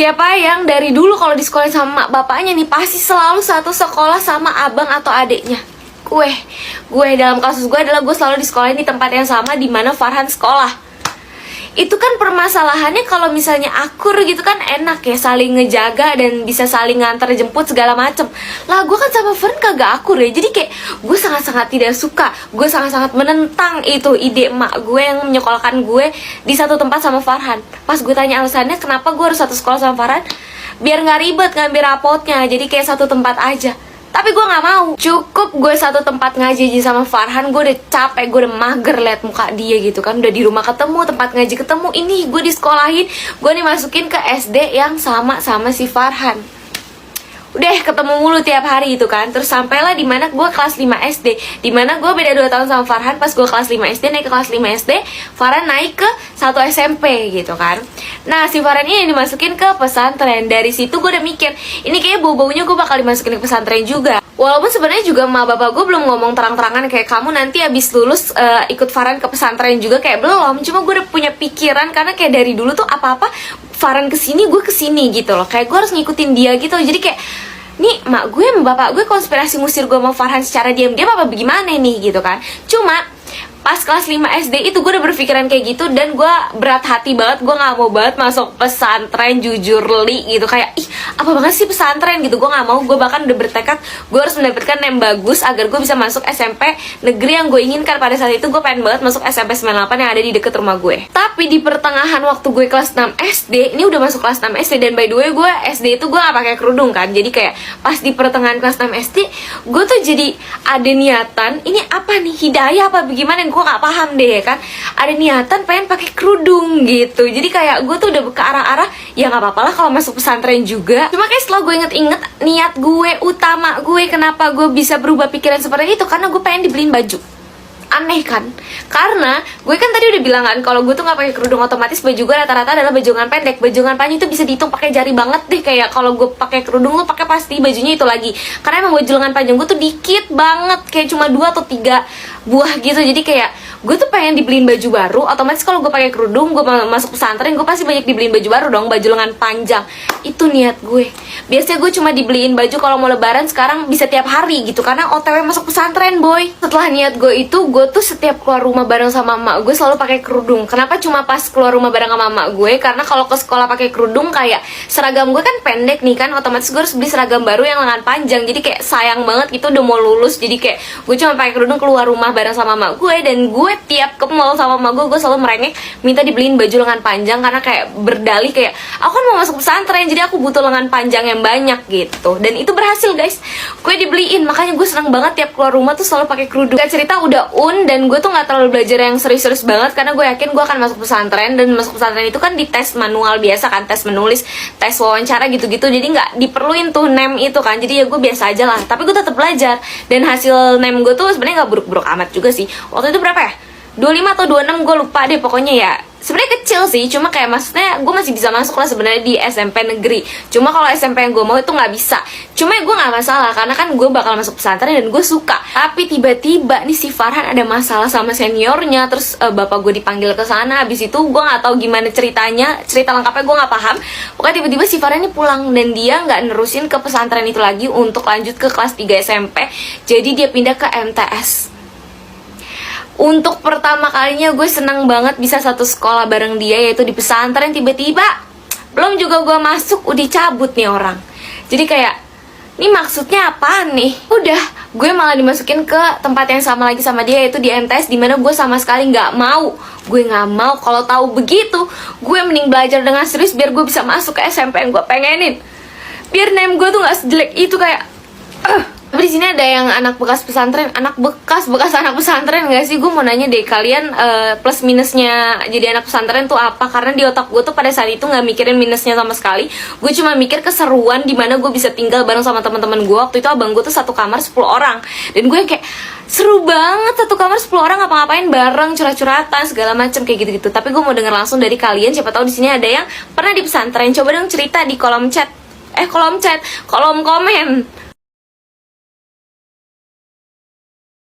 Siapa yang dari dulu kalau di sekolah sama bapaknya nih pasti selalu satu sekolah sama abang atau adiknya? Gue dalam kasus gue adalah gue selalu di sekolah di tempat yang sama di mana Farhan sekolah. Itu kan permasalahannya kalau misalnya akur gitu kan enak ya, saling ngejaga dan bisa saling nganter jemput segala macem. Lah gue kan sama Farhan kagak akur ya, jadi kayak gue sangat-sangat tidak suka, gue sangat-sangat menentang itu ide emak gue yang menyekolahkan gue di satu tempat sama Farhan. Pas gue tanya alasannya kenapa gue harus satu sekolah sama Farhan, biar nggak ribet ngambil rapotnya, jadi kayak satu tempat aja. Tapi gue gak mau. Cukup gue satu tempat ngaji aja sama Farhan, gue udah capek, gue udah mager liat muka dia gitu kan. Udah di rumah ketemu, tempat ngaji ketemu, ini gue disekolahin, gue dimasukin ke SD yang sama si Farhan. Udah ketemu mulu tiap hari itu kan. Terus sampailah dimana gue kelas 5 SD, dimana gue beda 2 tahun sama Farhan. Pas gue kelas 5 SD, naik ke kelas 5 SD, Farhan naik ke 1 SMP gitu kan. Nah si Farhan ini dimasukin ke pesantren. Dari situ gue udah mikir, ini kayak bau-baunya gue bakal dimasukin ke pesantren juga. Walaupun sebenarnya juga emak bapak gue belum ngomong terang-terangan kayak kamu nanti abis lulus ikut Farhan ke pesantren juga, kayak belum. Cuma gue udah punya pikiran karena kayak dari dulu tuh apa-apa Farhan kesini gue kesini gitu loh. Kayak gue harus ngikutin dia gitu. Jadi kayak nih mak gue sama bapak gue konspirasi ngusir gue sama Farhan secara diam-diam apa bagaimana nih gitu kan. Cuma pas kelas 5 SD itu gue udah berpikiran kayak gitu. Dan gue berat hati banget, gue gak mau banget masuk pesantren, jujur li gitu. Kayak ih apa banget sih pesantren gitu, gue gak mau. Gue bahkan udah bertekad gue harus mendapatkan nem bagus agar gue bisa masuk SMP negeri yang gue inginkan. Pada saat itu gue pengen banget masuk SMP 98 yang ada di deket rumah gue. Tapi di pertengahan waktu gue kelas 6 SD, ini udah masuk kelas 6 SD. Dan by the way gue SD itu gue gak pakai kerudung kan. Jadi kayak pas di pertengahan kelas 6 SD gue tuh jadi ada niatan, ini apa nih, hidayah apa bagaimana, gue gak paham deh kan. Ada niatan pengen pakai kerudung gitu. Jadi kayak gue tuh udah ke arah-arah ya gak apa-apa lah kalau masuk pesantren juga. Cuma kayak setelah gue inget-inget niat gue utama gue kenapa gue bisa berubah pikiran seperti itu, karena gue pengen dibeliin baju. Aneh kan? Karena gue kan tadi udah bilang kan kalau gue tuh gak pakai kerudung, otomatis baju gue rata-rata adalah baju lengan pendek. Baju lengan panjang itu bisa dihitung pakai jari banget deh. Kayak kalau gue pakai kerudung tuh pakai pasti bajunya itu lagi. Karena emang baju lengan panjang gue tuh dikit banget, kayak cuma 2 atau 3 buah gitu. Jadi kayak gue tuh pengen dibeliin baju baru. Otomatis kalau gue pakai kerudung, gue masuk pesantren, gue pasti banyak dibeliin baju baru dong, baju lengan panjang. Itu niat gue. Biasanya gue cuma dibeliin baju kalau mau lebaran, sekarang bisa tiap hari gitu karena OTW masuk pesantren boy. Setelah niat gue itu, gue tuh setiap keluar rumah bareng sama emak gue selalu pakai kerudung. Kenapa cuma pas keluar rumah bareng sama emak gue? Karena kalau ke sekolah pakai kerudung kayak seragam gue kan pendek nih kan, otomatis gue harus beli seragam baru yang lengan panjang. Jadi kayak sayang banget gitu, udah mau lulus. Jadi kayak gue cuma pakai kerudung keluar rumah bareng sama emak gue. Dan gue tiap ke mall sama emak gue selalu merengek minta dibeliin baju lengan panjang karena kayak berdalih kayak aku kan mau masuk pesantren, jadi aku butuh lengan panjang yang banyak gitu. Dan itu berhasil guys, gue dibeliin. Makanya gue seneng banget tiap keluar rumah tuh selalu pakai kerudung. Gak cerita udah dan gue tuh gak terlalu belajar yang serius-serius banget karena gue yakin gue akan masuk pesantren. Dan masuk pesantren itu kan di tes manual biasa kan, tes menulis, tes wawancara gitu-gitu. Jadi gak diperluin tuh nem itu kan, jadi ya gue biasa aja lah. Tapi gue tetap belajar dan hasil nem gue tuh sebenarnya gak buruk-buruk amat juga sih. Waktu itu berapa ya? 25 atau 26 gue lupa deh pokoknya ya. Sebenarnya kecil sih, cuma kayak maksudnya gue masih bisa masuk lah sebenarnya di SMP negeri. Cuma kalau SMP yang gue mau itu nggak bisa. Cuma gue nggak masalah karena kan gue bakal masuk pesantren dan gue suka. Tapi tiba-tiba nih si Farhan ada masalah sama seniornya, terus bapak gue dipanggil ke sana. Habis itu gue nggak tahu gimana ceritanya, cerita lengkapnya gue nggak paham. Pokoknya tiba-tiba si Farhan ini pulang dan dia nggak nerusin ke pesantren itu lagi untuk lanjut ke kelas 3 SMP. Jadi dia pindah ke MTS. Untuk pertama kalinya gue senang banget bisa satu sekolah bareng dia, yaitu di pesantren. Tiba-tiba belum juga gue masuk udah cabut nih orang. Jadi kayak ini maksudnya apa nih? Udah gue malah dimasukin ke tempat yang sama lagi sama dia, yaitu di MTS, dimana gue sama sekali nggak mau. Gue nggak mau. Kalau tahu begitu gue mending belajar dengan serius biar gue bisa masuk ke SMP yang gue pengenin, biar name gue tuh nggak sejelek itu kayak Tapi di sini ada yang anak bekas pesantren, anak bekas anak pesantren gak sih? Gue mau nanya deh kalian, plus minusnya jadi anak pesantren tuh apa? Karena di otak gue tuh pada saat itu nggak mikirin minusnya sama sekali. Gue cuma mikir keseruan dimana gue bisa tinggal bareng sama teman-teman gue. Waktu itu abang gue tuh satu kamar 10 orang, dan gue kayak seru banget satu kamar 10 orang ngapa-ngapain bareng, curhat-curhatan segala macam kayak gitu-gitu. Tapi gue mau denger langsung dari kalian, siapa tahu di sini ada yang pernah di pesantren. Coba dong cerita di kolom komen.